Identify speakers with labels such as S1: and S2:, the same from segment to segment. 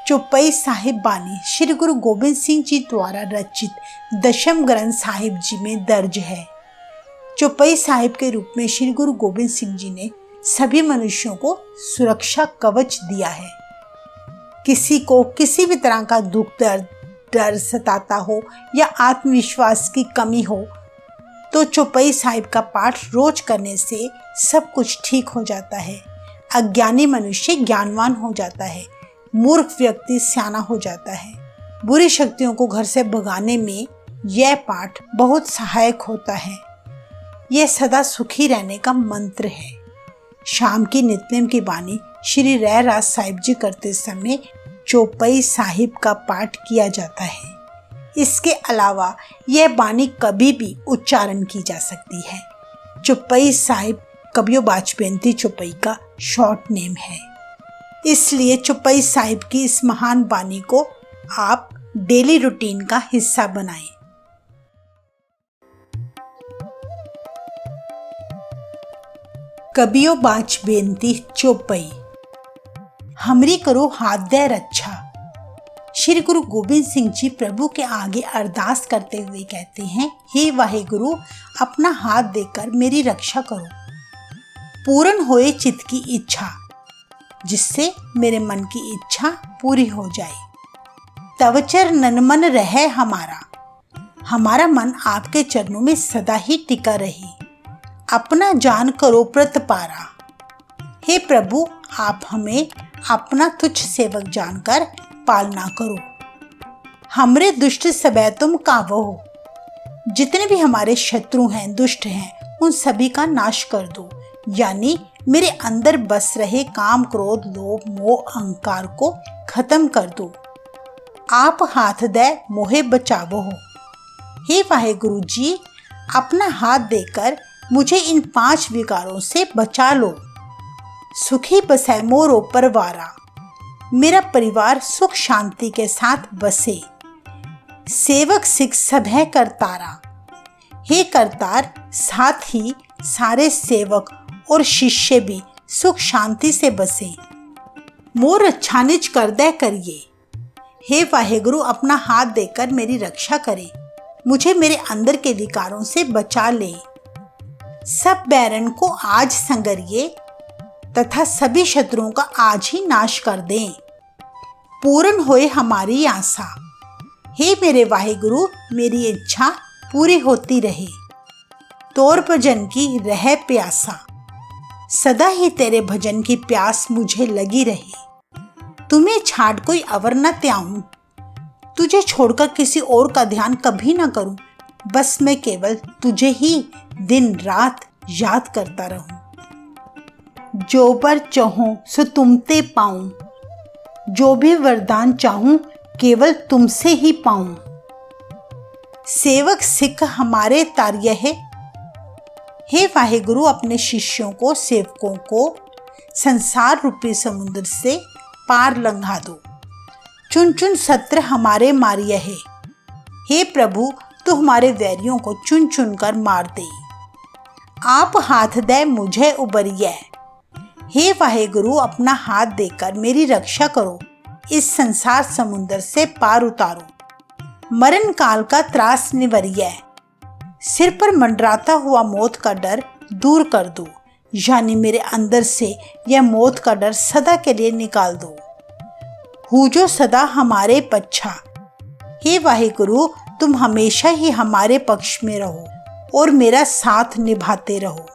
S1: चौपाई साहिब बानी श्री गुरु गोबिंद सिंह जी द्वारा रचित दशम ग्रंथ साहिब जी में दर्ज है। चौपाई साहिब के रूप में श्री गुरु गोबिंद सिंह जी ने सभी मनुष्यों को सुरक्षा कवच दिया है। किसी को किसी भी तरह का दुख दर्द डर सताता हो या आत्मविश्वास की कमी हो तो चौपाई साहिब का पाठ रोज करने से सब कुछ ठीक हो जाता है। अज्ञानी मनुष्य ज्ञानवान हो जाता है, मूर्ख व्यक्ति सियाना हो जाता है। बुरी शक्तियों को घर से भगाने में यह पाठ बहुत सहायक होता है। यह सदा सुखी रहने का मंत्र है। शाम की नित्यनेम की वाणी श्री रहराज साहिब जी करते समय चौपाई साहिब का पाठ किया जाता है। इसके अलावा यह वाणी कभी भी उच्चारण की जा सकती है। चौपाई साहिब कबियो बाच बेनती चौपाई का शॉर्ट नेम है। इसलिए चौपाई साहिब की इस महान वाणी को आप डेली रूटीन का हिस्सा बनाएं। कबियो बाच बेनती चौपाई। हमरी करो हाथ दे रक्षा। श्री गुरु गोबिंद सिंह जी प्रभु के आगे अरदास करते हुए कहते हैं, हे वाहेगुरु, अपना हाथ देकर मेरी रक्षा करो। पूर्ण होए चित्त की इच्छा, जिससे मेरे मन की इच्छा पूरी हो जाए। तव चरणन मन रहे हमारा मन आपके चरणों में सदा ही टिका रहे। अपना जान करो प्रतपारा। हे प्रभु, आप हमें अपना तुच्छ सेवक जानकर पालना करो। हमरे दुष्ट सबे तुम कावो हो। जितने भी हमारे शत्रु हैं, दुष्ट हैं, उन सभी का नाश कर दो। यानी मेरे अंदर बस रहे काम, क्रोध, लोभ, मोह, अहंकार को खत्म कर दो। आप हाथ दे मोहे बचावो हो। हे वाहेगुरु जी, अपना हाथ देकर मुझे इन 5 विकारों से बचा लो। सुखी बसे मोरो परवारा। मेरा परिवार सुख शांति के साथ बसे। सेवक सिख सब है करतारा। हे करतार, साथ ही सारे सेवक और शिष्य भी सुख शांति से बसे। मोर अच्छा निज कर दे करिए। हे वाहेगुरु, अपना हाथ देकर मेरी रक्षा करे, मुझे मेरे अंदर के विकारों से बचा ले। सब बैरन को आज संगरिए तथा सभी शत्रुओं का आज ही नाश कर दें। पूर्ण होए हमारी आशा। हे मेरे वाहेगुरु, मेरी इच्छा पूरी होती रहे। तोर भजन की रह प्यासा। सदा ही तेरे भजन की प्यास मुझे लगी रहे। तुम्हें छाड़ कोई अवर न त्याऊं। तुझे छोड़कर किसी और का ध्यान कभी न करूं। बस मैं केवल तुझे ही दिन रात याद करता रहूं। जो बर चाहूं सो तुमते पाऊं। जो भी वरदान चाहूं केवल तुमसे ही पाऊं। सेवक सिख हमारे तार्य है। हे वाहेगुरु, अपने शिष्यों को, सेवकों को संसार रूपी समुद्र से पार लंघा दो। चुन चुन सत्र हमारे मारिय है। हे प्रभु, तू हमारे वैरियों को चुन चुन कर मार दे। आप हाथ दे मुझे उबरिए। हे वाहेगुरु, अपना हाथ देकर मेरी रक्षा करो। इस संसार समुद्र से पार उतारो। मरण काल का त्रास निवरिए। सिर पर मंडराता हुआ मौत का डर दूर कर दो। यानी मेरे अंदर से यह मौत का डर सदा के लिए निकाल दो। हूँ जो सदा हमारे पच्छा। हे वाहेगुरु, तुम हमेशा ही हमारे पक्ष में रहो और मेरा साथ निभाते रहो।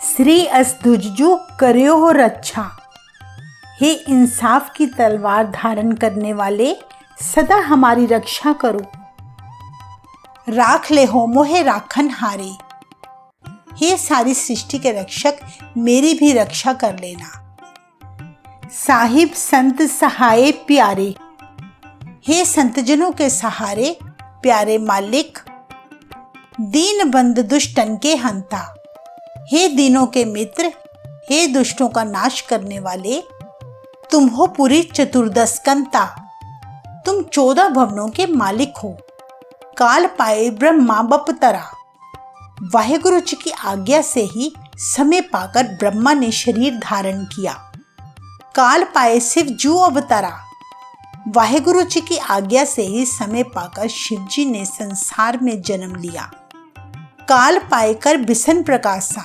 S1: श्री असदुजु करियो हो रक्षा। हे इंसाफ की तलवार धारण करने वाले, सदा हमारी रक्षा करो। राख ले हो मोहे राखन हारे। हे सारी सृष्टि के रक्षक, मेरी भी रक्षा कर लेना। साहिब संत सहाय प्यारे। हे संतजनों के सहारे प्यारे मालिक। दीन बंद दुष्टन के हंता। हे दीनों के मित्र, हे दुष्टों का नाश करने वाले, तुम हो पूरी चतुर्दशकंता। तुम 14 भवनों के मालिक हो। काल पाए ब्रह्मा बपतरा। वाहेगुरु जी की आज्ञा से ही समय पाकर ब्रह्मा ने शरीर धारण किया। काल पाए शिव जू अवतरा। वाहेगुरु जी की आज्ञा से ही समय पाकर शिव जी ने संसार में जन्म लिया। काल पाकर बिसन प्रकाशा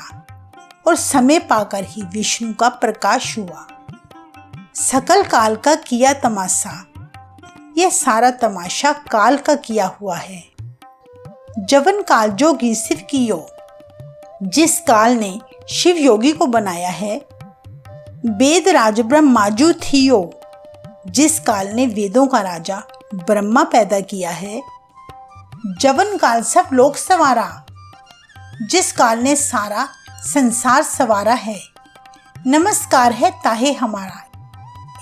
S1: और समय पाकर ही विष्णु का प्रकाश हुआ। सकल काल का किया तमाशा, यह सारा तमाशा काल का किया हुआ है। जवन काल जोगी शिव कियो, जिस काल ने शिव योगी को बनाया है। वेद राज ब्रह्माजू थियो, जिस काल ने वेदों का राजा ब्रह्मा पैदा किया है। जवन काल सब लोग सवारा, जिस काल ने सारा संसार सवारा है। नमस्कार है ताहे हमारा,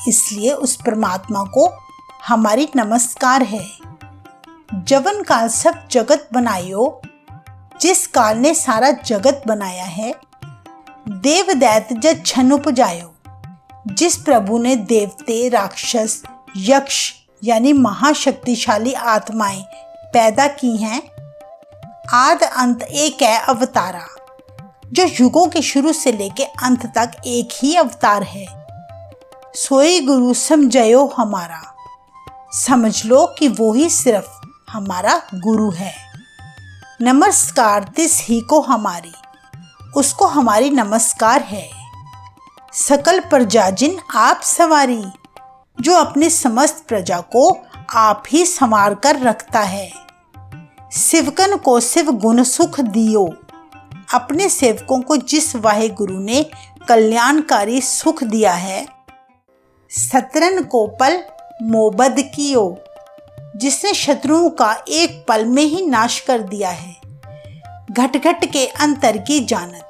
S1: इसलिए उस परमात्मा को हमारी नमस्कार है। जवन काल सब जगत बनायो, जिस काल ने सारा जगत बनाया है। देव दैत जग छन उपजायो, जिस प्रभु ने देवते राक्षस यक्ष यानी महाशक्तिशाली आत्माएं पैदा की हैं। आद अंत एक है अवतारा, जो युगों के शुरू से लेके अंत तक एक ही अवतार है। सोई गुरु समझयो हमारा, समझ लो कि वो ही सिर्फ हमारा गुरु है। नमस्कार तिस ही को हमारी, उसको हमारी नमस्कार है। सकल प्रजा जिन आप सवारी, जो अपने समस्त प्रजा को आप ही संवार कर रखता है। सिवकन को शिव गुण सुख दियो, अपने सेवकों को जिस वाहेगुरु ने कल्याणकारी सुख दिया है। सतरन को पल मोबद कियो, जिसने शत्रुओं का एक पल में ही नाश कर दिया है। घट घट के अंतर की जानत,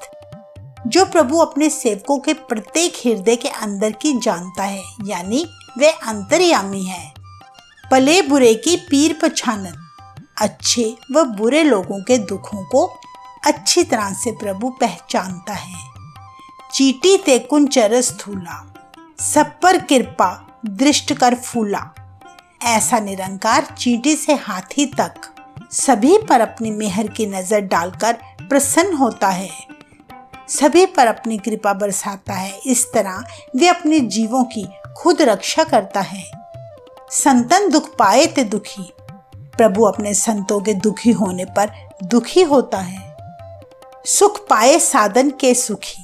S1: जो प्रभु अपने सेवकों के प्रत्येक हृदय के अंदर की जानता है, यानी वे अंतर्यामी है। भले बुरे की पीर पछानत, अच्छे व बुरे लोगों के दुखों को अच्छी तरह से प्रभु पहचानता है। चीटी ते कुंचर स्थूला, सब पर कृपा दृष्ट कर फूला। ऐसा निरंकार चींटी से हाथी तक सभी पर अपनी मेहर की नजर डालकर प्रसन्न होता है, सभी पर अपनी कृपा बरसाता है। इस तरह वे अपने जीवों की खुद रक्षा करता है। संतन दुख पाए ते दुखी, प्रभु अपने संतों के दुखी होने पर दुखी होता है। सुख पाए साधन के सुखी,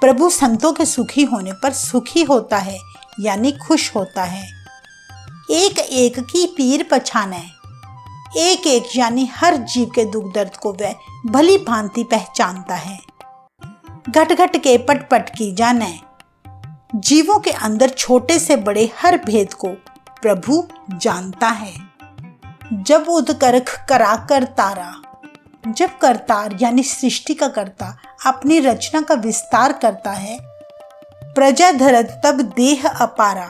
S1: प्रभु संतों के सुखी होने पर सुखी होता है, यानी खुश होता है। एक एक की पीर पछाने, एक एक यानी हर जीव के दुख दर्द को वह भली भांति पहचानता है। घट घट के पट पट की जाने, जीवों के अंदर छोटे से बड़े हर भेद को प्रभु जानता है। जब उदकरख करा कर तारा, जब करतार यानी सृष्टि का कर्ता अपनी रचना का विस्तार करता है। प्रजा धरत तब देह अपारा,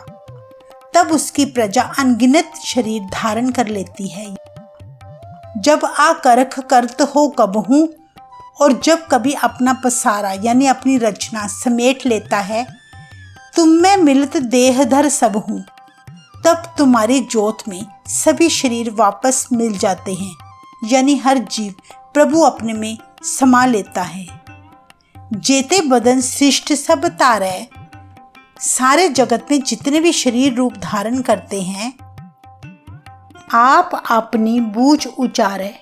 S1: तब उसकी प्रजा अनगिनत शरीर धारण कर लेती है। जब आकरख करत हो कबहू, और जब कभी अपना पसारा यानी अपनी रचना समेट लेता है। तुम में मिलत देहधर सब हूँ, तब तुम्हारी ज्योत में सभी शरीर वापस मिल जाते हैं, यानी हर जीव प्रभु अपने में समा लेता है। जेते बदन सृष्ट सब तारे, सारे जगत में जितने भी शरीर रूप धारण करते हैं, आप अपनी बूझ उचारे,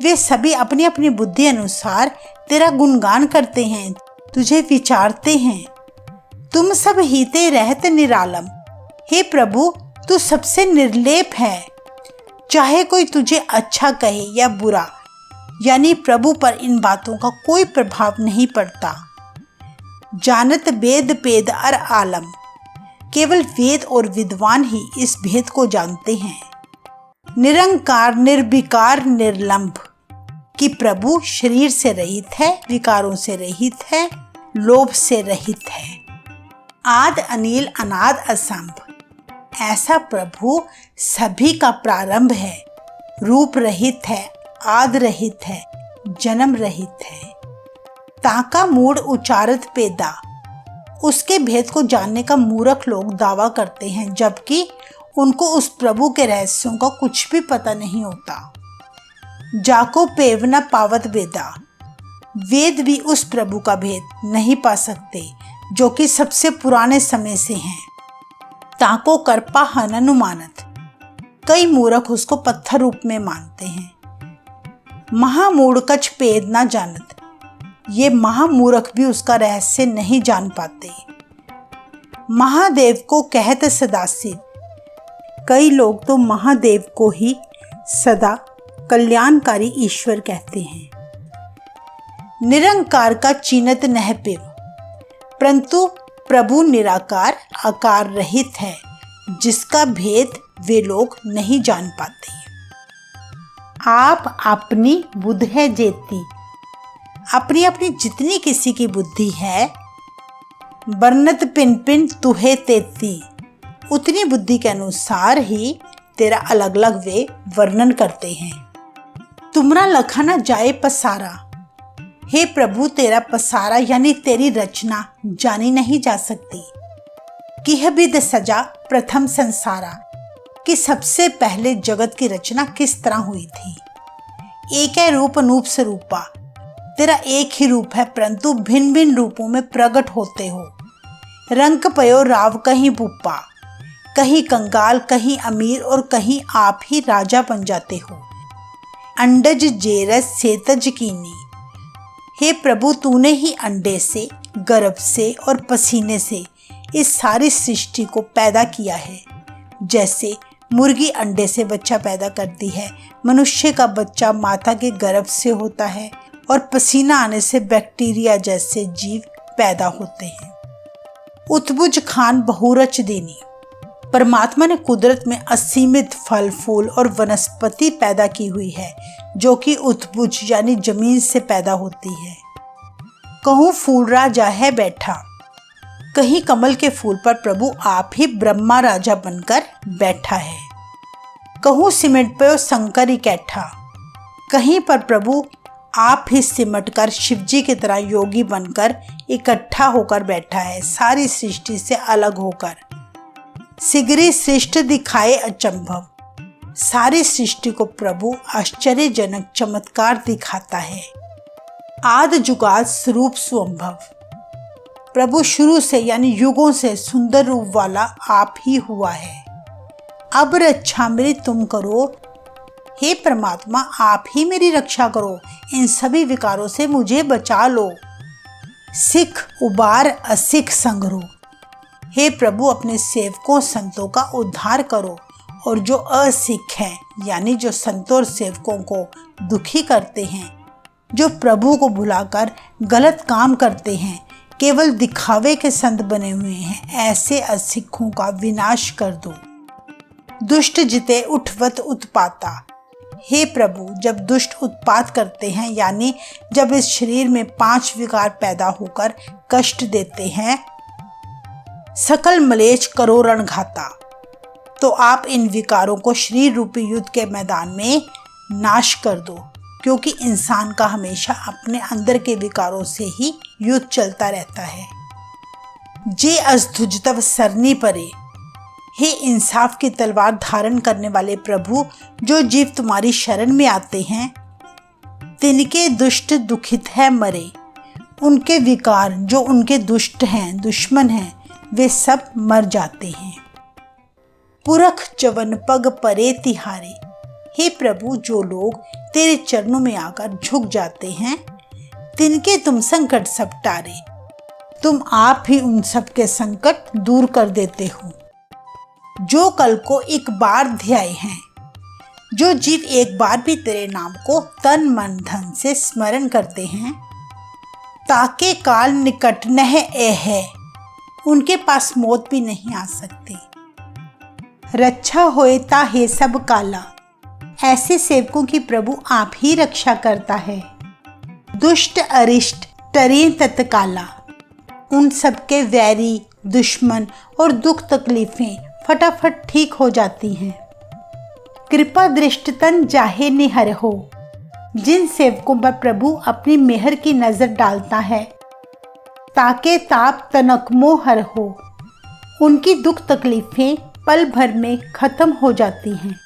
S1: वे सभी अपनी अपनी बुद्धि अनुसार तेरा गुणगान करते हैं, तुझे विचारते हैं। तुम सब हीते रहते निरालम, हे प्रभु तू सबसे निर्लेप है। चाहे कोई तुझे अच्छा कहे या बुरा, यानी प्रभु पर इन बातों का कोई प्रभाव नहीं पड़ता। जानत वेद पेद अर आलम, केवल वेद और विद्वान ही इस भेद को जानते हैं। निरंकार निर्विकार निर्लंभ, कि प्रभु शरीर से रहित है, विकारों से रहित है, लोभ से रहित है। आद अनिल अनाद असंभ, ऐसा प्रभु सभी का प्रारंभ है, रूप रहित है, आद रहित है, जन्म रहित है। ताका मूड उचारत पेदा, उसके भेद को जानने का मूर्ख लोग दावा करते हैं, जबकि उनको उस प्रभु के रहस्यों का कुछ भी पता नहीं होता। जाको पेव न पावत वेदा, वेद भी उस प्रभु का भेद नहीं पा सकते जो कि सबसे पुराने समय से हैं। ताको करपा हननु मानत। कई मूर्ख उसको पत्थर रूप में मानते हैं। महामूढ़ कछ पेद ना जानत। ये महामूर्ख भी उसका रहस्य नहीं जान पाते। महादेव को कहत सदाशिव। कई लोग तो महादेव को ही सदा कल्याणकारी ईश्वर कहते हैं। निरंकार का चीनत नह पिव। परंतु प्रभु निराकार आकार रहित है, जिसका भेद वे लोग नहीं जान पाते। आप अपनी बुद्ध है जेती। अपनी अपनी जितनी किसी की बुद्धि है, बरनत पिन पिन तुहे तेती। उतनी बुद्धि के अनुसार ही तेरा अलग अलग वे वर्णन करते हैं। तुमरा लखा न जाए पसारा। हे प्रभु, तेरा पसारा यानी तेरी रचना जानी नहीं जा सकती। किह बिद सजा प्रथम संसारा, कि सबसे पहले जगत की रचना किस तरह हुई थी। एक है रूप अनूप स्वरूपा। तेरा एक ही रूप है, परंतु भिन्न भिन्न रूपों में प्रकट होते हो। रंग पयो राव कहीं पुप्पा। कहीं कंगाल, कहीं अमीर और कहीं आप ही राजा बन जाते हो। अंडज जेरस सेतज कीनी। हे प्रभु, तूने ही अंडे से, गर्भ से और पसीने से इस सारी सृष्टि को पैदा किया है। जैसे मुर्गी अंडे से बच्चा पैदा करती है, मनुष्य का बच्चा माता के गर्भ से होता है और पसीना आने से बैक्टीरिया जैसे जीव पैदा होते हैं। उत्बुज खान बहुरच देनी। परमात्मा ने कुदरत में असीमित फल फूल और वनस्पति पैदा की हुई है, जो कि उत्बुज यानी जमीन से पैदा होती है। कहूँ फूल राजा है बैठा। कहीं कमल के फूल पर प्रभु आप ही ब्रह्मा राजा बनकर बैठा है। कहूँ सीमेंट पे शंकर इकट्ठा। कहीं पर प्रभु आप ही सिमट कर शिवजी की तरह योगी बनकर इकट्ठा होकर बैठा है, सारी सृष्टि से अलग होकर। सिगरी सृष्टि दिखाए अचंभव। सारी सृष्टि को प्रभु आश्चर्यजनक चमत्कार दिखाता है। आद जुगाद स्वरूप स्वंभव। प्रभु शुरू से यानी युगों से सुंदर रूप वाला आप ही हुआ है। अब रक्षा मेरी तुम करो। हे परमात्मा, आप ही मेरी रक्षा करो। इन सभी विकारों से मुझे बचा लो। सिख उबार असिख संगरो। हे प्रभु, अपने सेवकों संतों का उद्धार करो और जो असिख हैं यानी जो संतों और सेवकों को दुखी करते हैं, जो प्रभु को भुलाकर गलत काम करते हैं, केवल दिखावे के संत बने हुए हैं, ऐसे असिखों का विनाश कर दो। दुष्ट जिते उठवत उत्पाता। हे प्रभु, जब दुष्ट उत्पात करते हैं यानी जब इस शरीर में 5 विकार पैदा होकर कष्ट देते हैं, सकल मलेच्छ करो रणघाता, तो आप इन विकारों को शरीर रूपी युद्ध के मैदान में नाश कर दो, क्योंकि इंसान का हमेशा अपने अंदर के विकारों से ही युद्ध चलता रहता है। जे अस्तुज तव सरनी परे। हे इंसाफ की तलवार धारण करने वाले प्रभु, जो जीव तुम्हारी शरण में आते हैं, तिनके दुष्ट दुखित है मरे। उनके विकार जो उनके दुष्ट हैं, दुश्मन हैं, वे सब मर जाते हैं। पुरख चवन पग परे तिहारे। हे प्रभु, जो लोग तेरे चरणों में आकर झुक जाते हैं, तिनके तुम संकट सब टारे। तुम आप ही उन सब के संकट दूर कर देते हो। जो कल को एक बार ध्याए हैं। जो जीव एक बार भी तेरे नाम को तन मन धन से स्मरण करते हैं, ताके काल निकट नह ए है, उनके पास मौत भी नहीं आ सकती। रक्षा होए ता हे सब काला। ऐसे सेवकों की प्रभु आप ही रक्षा करता है। दुष्ट अरिष्ट टरे तत्काला। उन सबके वैरी, दुश्मन और दुख तकलीफें फटाफट ठीक हो जाती हैं। कृपा दृष्टतन जाहे निहर हो। जिन सेवकों पर प्रभु अपनी मेहर की नजर डालता है, ताके ताप तनकमो हर हो, उनकी दुख तकलीफें पल भर में खत्म हो जाती हैं।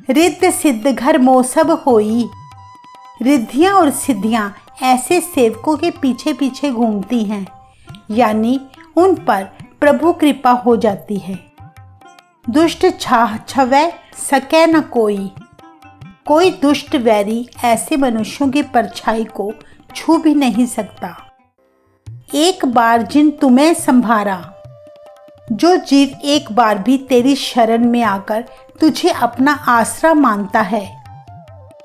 S1: रिद्ध सिद्ध घर मोह सब होई। रिद्धियां और सिद्धियां ऐसे सेवकों के पीछे पीछे घूमती हैं, यानी उन पर प्रभु कृपा हो जाती है। दुष्ट छाह छवै सकै न कोई दुष्ट वैरी ऐसे मनुष्यों की परछाई को छू भी नहीं सकता। एक बार जिन तुम्हें संभारा, जो जीव एक बार भी तेरी शरण में आकर तुझे अपना आसरा मानता है,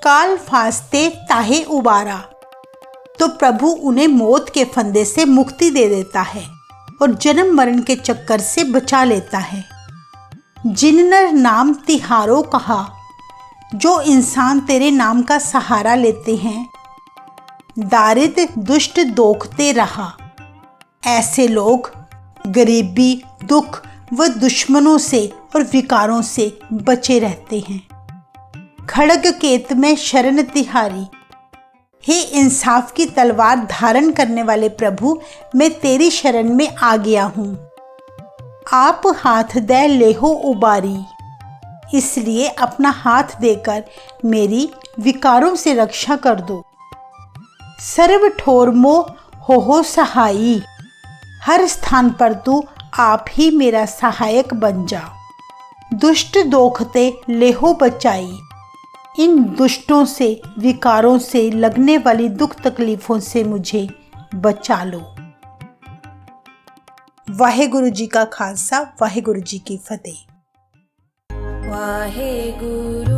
S1: काल फास्ते ताहे उबारा, तो प्रभु उन्हें मौत के फंदे से मुक्ति दे देता है और जन्म मरण के चक्कर से बचा लेता है। जिननर नाम तिहारो कहा, जो इंसान तेरे नाम का सहारा लेते हैं, दारिद दुष्ट दोखते रहा। ऐसे लोग गरीबी, दुख व दुश्मनों से और विकारों से बचे रहते हैं। खड़ग केत में शरण तिहारी, हे इंसाफ की तलवार धारण करने वाले प्रभु, मैं तेरी शरण में आ गया हूँ। आप हाथ दे लेहो उबारी, इसलिए अपना हाथ देकर मेरी विकारों से रक्षा कर दो। सर्व ठोर मो हो सहाई, हर स्थान पर तू आप ही मेरा सहायक बन जा। दुष्ट दोखते लेहो बचाई, इन दुष्टों से, विकारों से, लगने वाली दुख तकलीफों से मुझे बचा लो। वाहेगुरु जी का खालसा, वाहेगुरु जी की फतेह।
S2: वाहेगुरु।